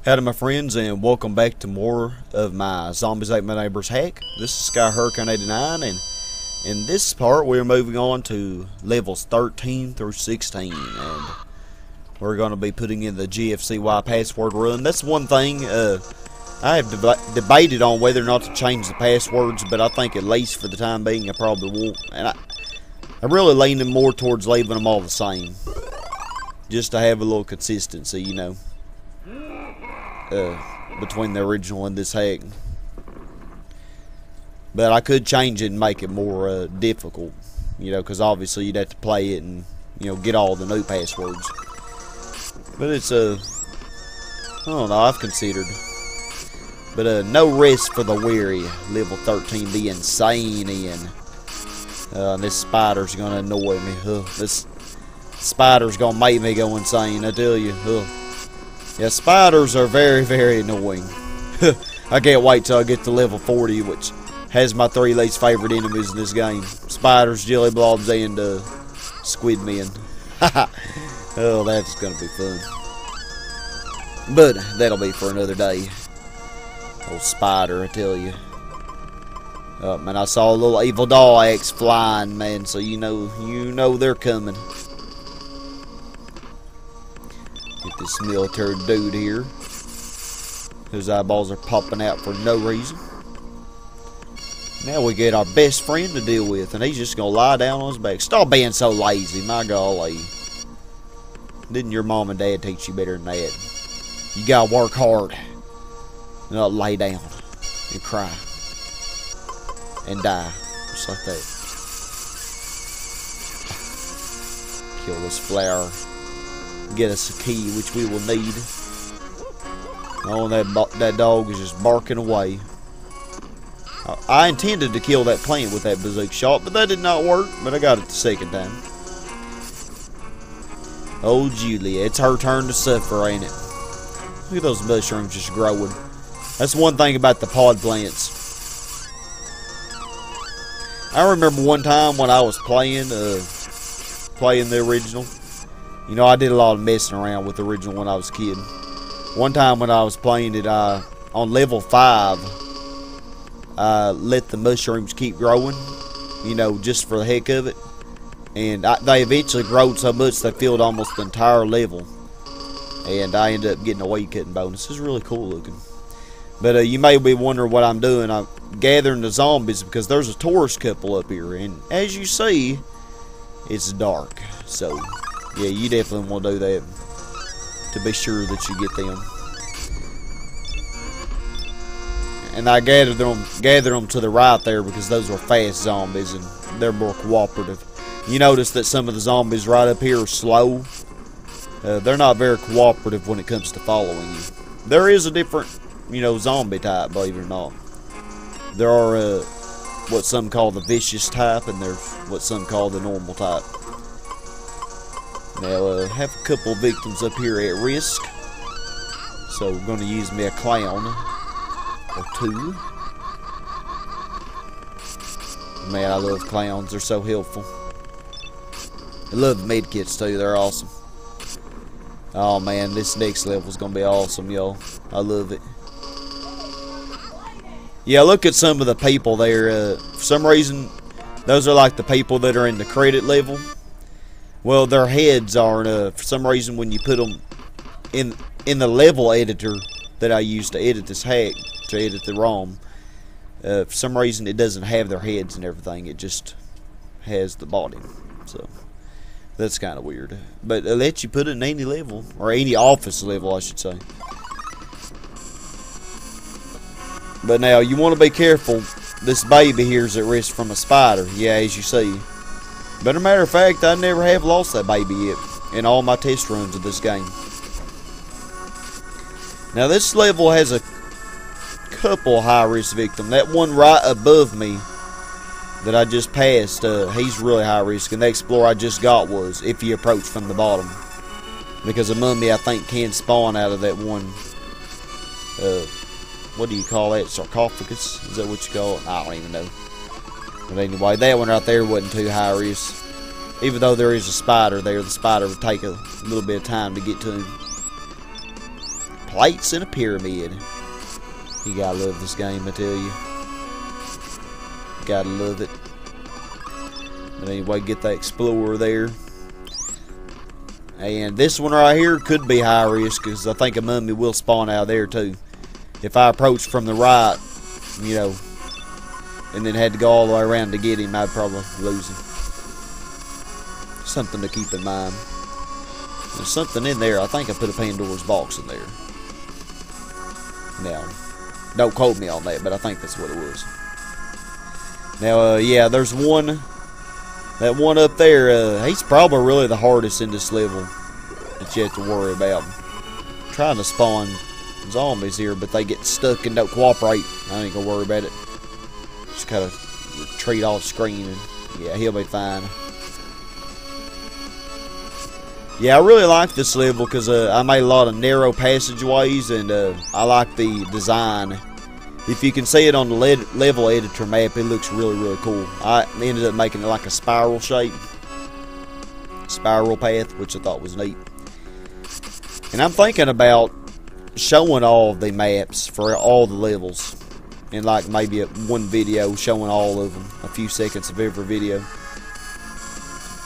Howdy my friends, and welcome back to more of my Zombies Ate My Neighbor's hack. This is Sky Hurricane 89, and in this part we're moving on to levels 13 through 16, and we're going to be putting in the GFCY password run. That's one thing I have debated on whether or not to change the passwords, but I think at least for the time being I probably won't. And I'm really leaning more towards leaving them all the same, just to have a little consistency, you know. Between the original and this hack. But I could change it and make it more difficult, you know, because obviously you'd have to play it and, you know, get all the new passwords. But it's I don't know, I've considered. But no rest for the weary. Level 13 be insane in. This spider's gonna annoy me. This spider's gonna make me go insane, I tell you. Yeah, spiders are very, very annoying. I can't wait till I get to level 40, which has my 3 least favorite enemies in this game. Spiders, jelly blobs, and squid men. Oh, that's gonna be fun. But that'll be for another day. Old spider, I tell you. Man, I saw a little evil doll axe flying, man, so you know they're coming. Get this military dude here. His eyeballs are popping out for no reason. Now we get our best friend to deal with, and he's just gonna lie down on his back. Stop being so lazy, my golly. Didn't your mom and dad teach you better than that? You gotta work hard, not lay down and cry and die, just like that. Kill this flower. Get us a key, which we will need. Oh, that dog is just barking away. I intended to kill that plant with that bazooka shot, but that did not work. But I got it the second time. Oh, Julia, it's her turn to suffer, ain't it? Look at those mushrooms just growing. That's one thing about the pod plants. I remember one time when I was playing the original. You know, I did a lot of messing around with the original when I was a kid. One time when I was playing it, on level 5, I let the mushrooms keep growing, you know, just for the heck of it. And they eventually growed so much they filled almost the entire level. And I ended up getting a weed cutting bonus. It's really cool looking. But you may be wondering what I'm doing. I'm gathering the zombies because there's a tourist couple up here. And as you see, it's dark. So yeah, you definitely want to do that to be sure that you get them. And I gathered them to the right there because those were fast zombies and they're more cooperative. You notice that some of the zombies right up here are slow. They're not very cooperative when it comes to following you. There is a different, you know, zombie type, believe it or not. There are what some call the vicious type, and there's what some call the normal type. Now, have a couple victims up here at risk. So, we're going to use me a clown or 2. Man, I love clowns. They're so helpful. I love the medkits, too. They're awesome. Oh, man, this next level is going to be awesome, y'all. I love it. Yeah, look at some of the people there. For some reason, those are like the people that are in the credit level. Well, their heads are, for some reason, when you put them in the level editor that I use to edit this hack, to edit the ROM, for some reason it doesn't have their heads and everything. It just has the body. So, that's kind of weird. But it lets you put it in any level, or any office level, I should say. But now, you want to be careful. This baby here is at risk from a spider. Yeah, as you see. But as a matter of fact, I never have lost that baby yet in all my test runs of this game. Now this level has a couple high-risk victims. That one right above me that I just passed, he's really high risk. And the explorer I just got was if you approach from the bottom. Because a mummy, I think, can spawn out of that one, what do you call that? Sarcophagus? Is that what you call it? I don't even know. But anyway, that one right there wasn't too high risk. Even though there is a spider there, the spider would take a little bit of time to get to him. plates in a pyramid. You gotta love this game, I tell you. Gotta love it. But anyway, get the explorer there. And this one right here could be high risk, because I think a mummy will spawn out of there too. If I approach from the right, you know, and then had to go all the way around to get him, I'd probably lose him. Something to keep in mind. There's something in there. I think I put a Pandora's box in there. Now, don't quote me on that, but I think that's what it was. Now, yeah, there's one. That one up there, he's probably really the hardest in this level that you have to worry about. I'm trying to spawn zombies here, but they get stuck and don't cooperate. I ain't gonna worry about it. Just kind of retreat off screen, and yeah, he'll be fine. Yeah, I really like this level because I made a lot of narrow passageways, and I like the design. If you can see it on the level editor map, it looks really, really cool. I ended up making it like a spiral shape. Spiral path, which I thought was neat. And I'm thinking about showing all of the maps for all the levels. In like maybe one video showing all of them. A few seconds of every video.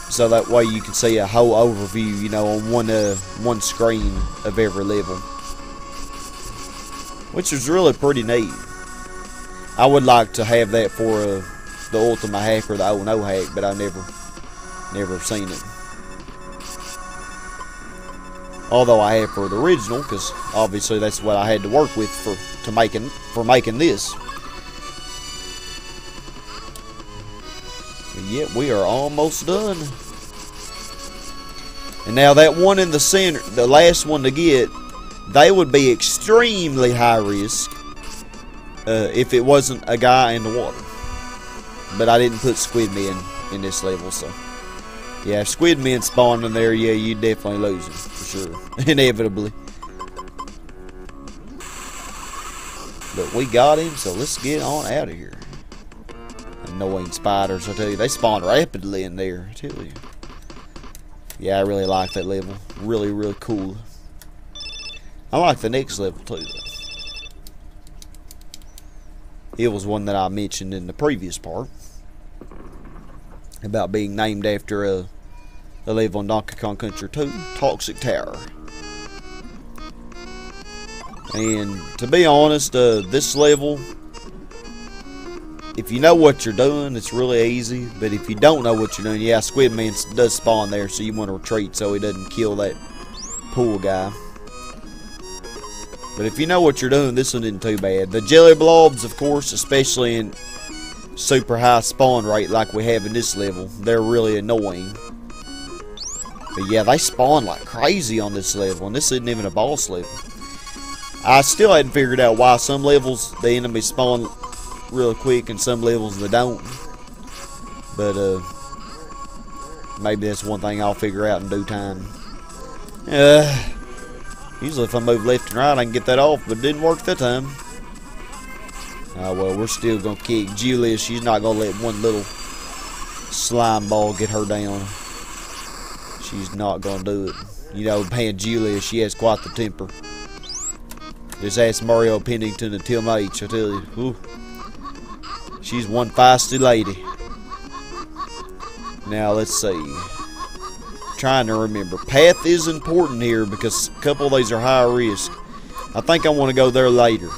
So that way you can see a whole overview, you know, on one screen of every level. Which is really pretty neat. I would like to have that for the Ultimate Hack or the O&O Hack, but I've never seen it. Although I have for the original, because obviously that's what I had to work with for making this. But yet we are almost done. And now that one in the center, the last one to get, they would be extremely high risk. If it wasn't a guy in the water. But I didn't put squid men in this level, so yeah, if squid men spawned in there, yeah, you definitely lose them for sure. Inevitably. But we got him, so let's get on out of here. Annoying spiders, I tell you, they spawn rapidly in there, I tell you. Yeah, I really like that level. Really, really cool. I like the next level too, though. It was one that I mentioned in the previous part about being named after a level on Donkey Kong Country 2, Toxic Tower. And to be honest, this level, if you know what you're doing, it's really easy. But if you don't know what you're doing, yeah, Squidman does spawn there, so you want to retreat so he doesn't kill that pool guy. But if you know what you're doing, this one isn't too bad. The jelly blobs, of course, especially in super high spawn rate like we have in this level, they're really annoying. But yeah, they spawn like crazy on this level, and this isn't even a boss level. I still hadn't figured out why some levels the enemies spawn real quick and some levels they don't. But maybe that's one thing I'll figure out in due time. Usually if I move left and right I can get that off, but it didn't work that time. Oh well, we're still going to kick Julia. She's not going to let one little slime ball get her down. She's not going to do it. You know, paying Julia, she has quite the temper. Just ask Mario Pennington and Tim H, I tell you. Ooh. She's one feisty lady. Now, let's see. Trying to remember. Path is important here because a couple of these are high risk. I think I want to go there later.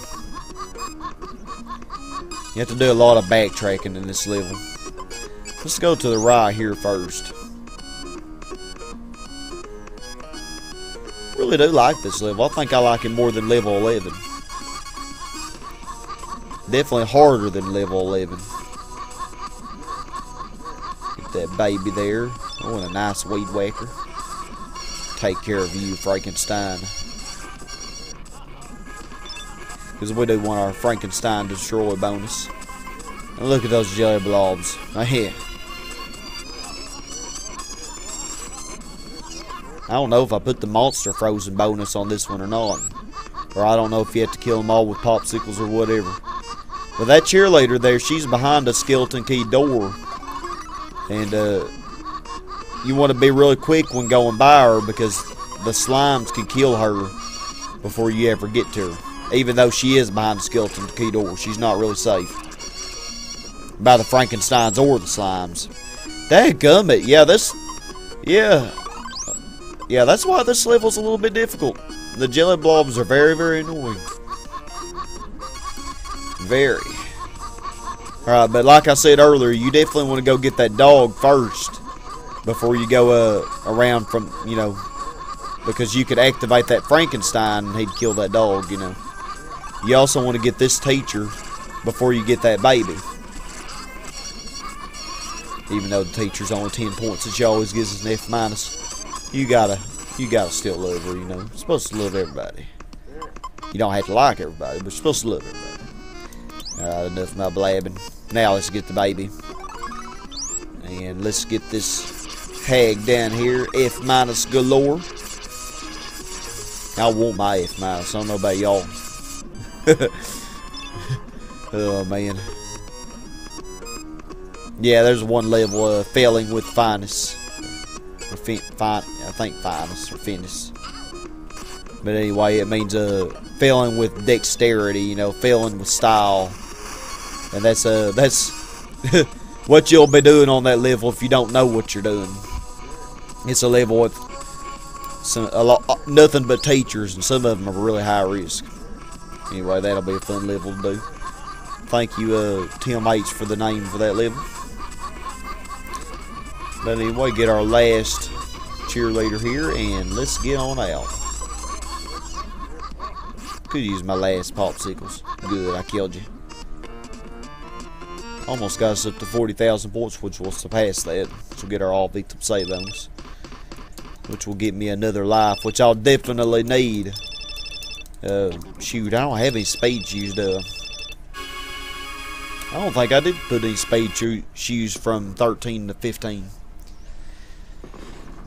You have to do a lot of backtracking in this level. Let's go to the right here first. Really do like this level. I think I like it more than level 11. Definitely harder than level 11. Get that baby there. Oh, and a nice weed whacker. Take care of you, Frankenstein. Because we do want our Frankenstein destroy bonus. And look at those jelly blobs. Right here. I don't know if I put the monster frozen bonus on this one or not. Or I don't know if you have to kill them all with popsicles or whatever. But that cheerleader there, she's behind a skeleton key door. And you want to be really quick when going by her because the slimes can kill her before you ever get to her. Even though she is behind the skeleton key door, she's not really safe. By the Frankensteins or the slimes. Dadgummit, yeah, this... Yeah. Yeah, that's why this level's a little bit difficult. The jelly blobs are very, very annoying. Very. Alright, but like I said earlier, you definitely want to go get that dog first before you go around from, you know, because you could activate that Frankenstein and he'd kill that dog, you know. You also want to get this teacher before you get that baby. Even though the teacher's only 10 points that she always gives us an F minus. You gotta still love her, you know. You're supposed to love everybody. You don't have to like everybody, but you're supposed to love everybody. Alright, enough of my blabbing. Now let's get the baby. And let's get this hag down here. F minus galore. I want my F minus. I don't know about y'all. Oh man. Yeah, there's one level failing with finesse. Or I think finesse or finesse. But anyway, it means failing with dexterity, you know, failing with style. And that's what you'll be doing on that level if you don't know what you're doing. It's a level with nothing but teachers, and some of them are really high risk. Anyway, that'll be a fun level to do. Thank you, Tim H, for the name for that level. But anyway, get our last cheerleader here, and let's get on out. Could use my last popsicles. Good, I killed you. Almost got us up to 40,000 points, which will surpass that. So get our all victim save bonus, which will get me another life, which I'll definitely need. Shoot, I don't have any spade shoes, I don't think I did put any spade shoes from 13 to 15.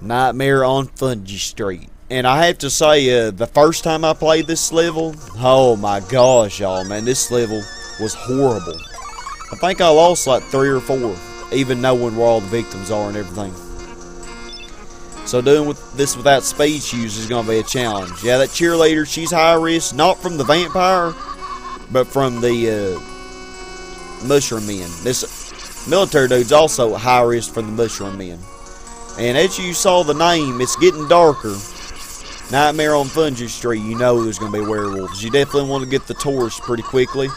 Nightmare on Fungi Street. And I have to say, the first time I played this level, oh my gosh, y'all, man, this level was horrible. I think I lost like 3 or 4, even knowing where all the victims are and everything. So doing this without speed shoes is going to be a challenge. Yeah, that cheerleader, she's high risk, not from the vampire, but from the mushroom men. This military dude's also high risk from the mushroom men. And as you saw the name, it's getting darker. Nightmare on Fungi Street, you know there's going to be werewolves. You definitely want to get the tourists pretty quickly.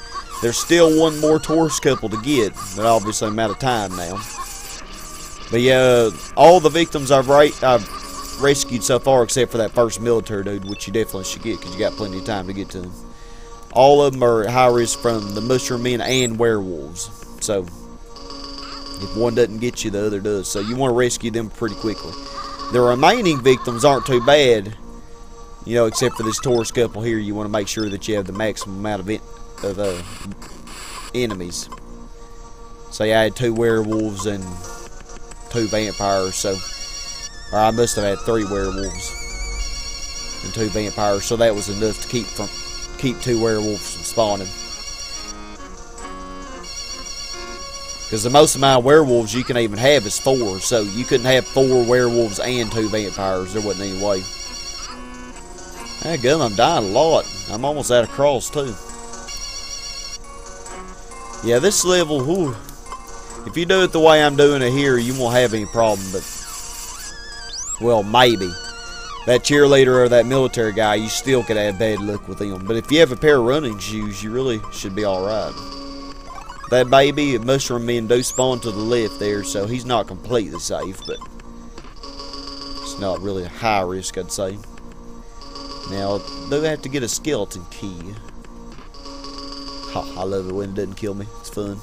There's still one more tourist couple to get, but obviously I'm out of time now. But yeah, all the victims I've rescued so far, except for that first military dude, which you definitely should get because you got plenty of time to get to them. All of them are at high risk from the mushroom men and werewolves. So if one doesn't get you, the other does. So you want to rescue them pretty quickly. The remaining victims aren't too bad, you know, except for this tourist couple here. You want to make sure that you have the maximum amount of enemies. So yeah, I had 2 werewolves and 2 vampires, so, or I must have had 3 werewolves and 2 vampires, so that was enough to keep 2 werewolves from spawning. Because the most amount of werewolves you can even have is 4, so you couldn't have 4 werewolves and 2 vampires. There wasn't any way. Dadgum, I'm dying a lot. I'm almost out of cross too. Yeah, this level, whew, if you do it the way I'm doing it here, you won't have any problem, but, well, maybe. That cheerleader or that military guy, you still could have bad luck with him. But if you have a pair of running shoes, you really should be alright. That baby, mushroom men do spawn to the left there, so he's not completely safe, but it's not really a high risk, I'd say. Now, do I have to get a skeleton key? Oh, I love it when it doesn't kill me. It's fun.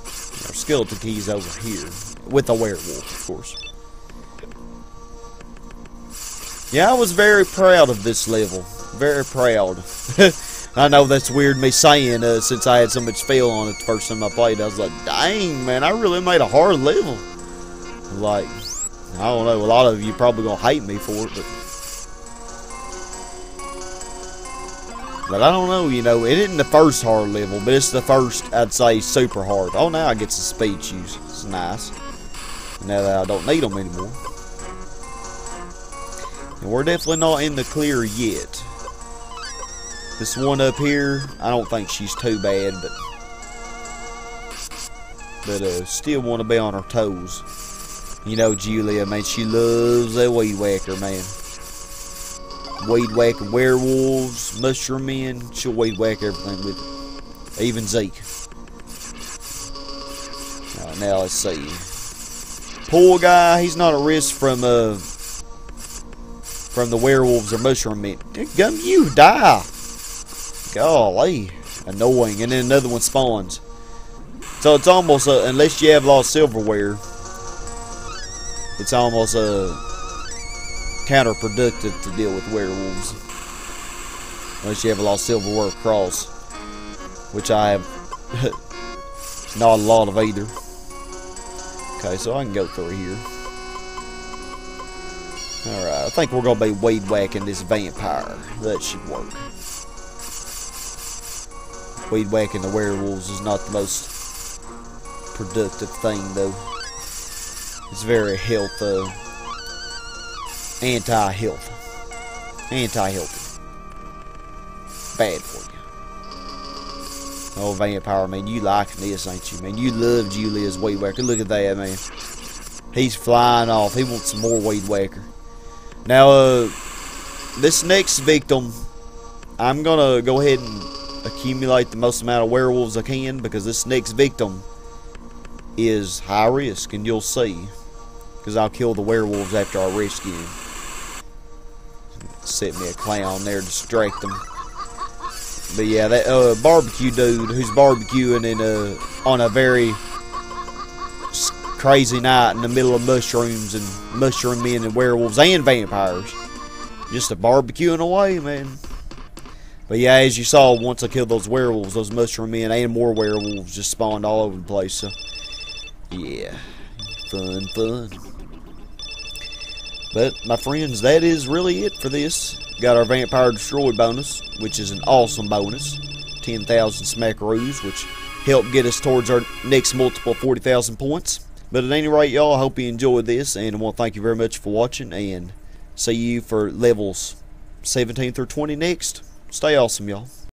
Our skeleton key's over here. With a werewolf, of course. Yeah, I was very proud of this level. Very proud. I know that's weird me saying, since I had so much fail on it the first time I played. I was like, dang, man, I really made a hard level. Like, I don't know, a lot of you probably gonna hate me for it, but I don't know, you know, it isn't the first hard level, but it's the first, I'd say, super hard. Oh, now I get some speed shoes. It's nice. Now that I don't need them anymore. And we're definitely not in the clear yet. This one up here, I don't think she's too bad, but still want to be on her toes. You know Julia, man, she loves that weed whacker, man. Weed whacking werewolves, mushroom men, she'll weed whack everything with it. Even Zeke. Alright, now let's see. Poor guy, he's not at risk from the werewolves or mushroom men. Gum, you die! Golly, annoying. And then another one spawns. So it's almost unless you have a lot of silverware, it's almost counterproductive to deal with werewolves. Unless you have a lot of silverware across, which I have not a lot of either. Okay, so I can go through here. Alright, I think we're going to be weed whacking this vampire. That should work. Weed whacking the werewolves is not the most productive thing, though. It's very anti-healthy. Anti-healthy. Bad for you. Oh, vampire, man, you liking this, ain't you, man? You love Julia's weed whacker. Look at that, man. He's flying off. He wants some more weed whacker. Now, this next victim, I'm gonna go ahead and accumulate the most amount of werewolves I can, because this next victim is high risk, and you'll see, because I'll kill the werewolves after I rescue him. Set me a clown there to distract them. But yeah, that barbecue dude who's barbecuing on a very crazy night in the middle of mushrooms and mushroom men and werewolves and vampires, just a barbecuing away, man. But yeah, as you saw, once I killed those werewolves, those mushroom men and more werewolves just spawned all over the place. So yeah, fun. But my friends, that is really it for this. Got our Vampire Destroy bonus, which is an awesome bonus. 10,000 smackaroos, which helped get us towards our next multiple 40,000 points. But at any rate, y'all, I hope you enjoyed this, and I want to thank you very much for watching, and see you for levels 17 through 20 next. Stay awesome, y'all.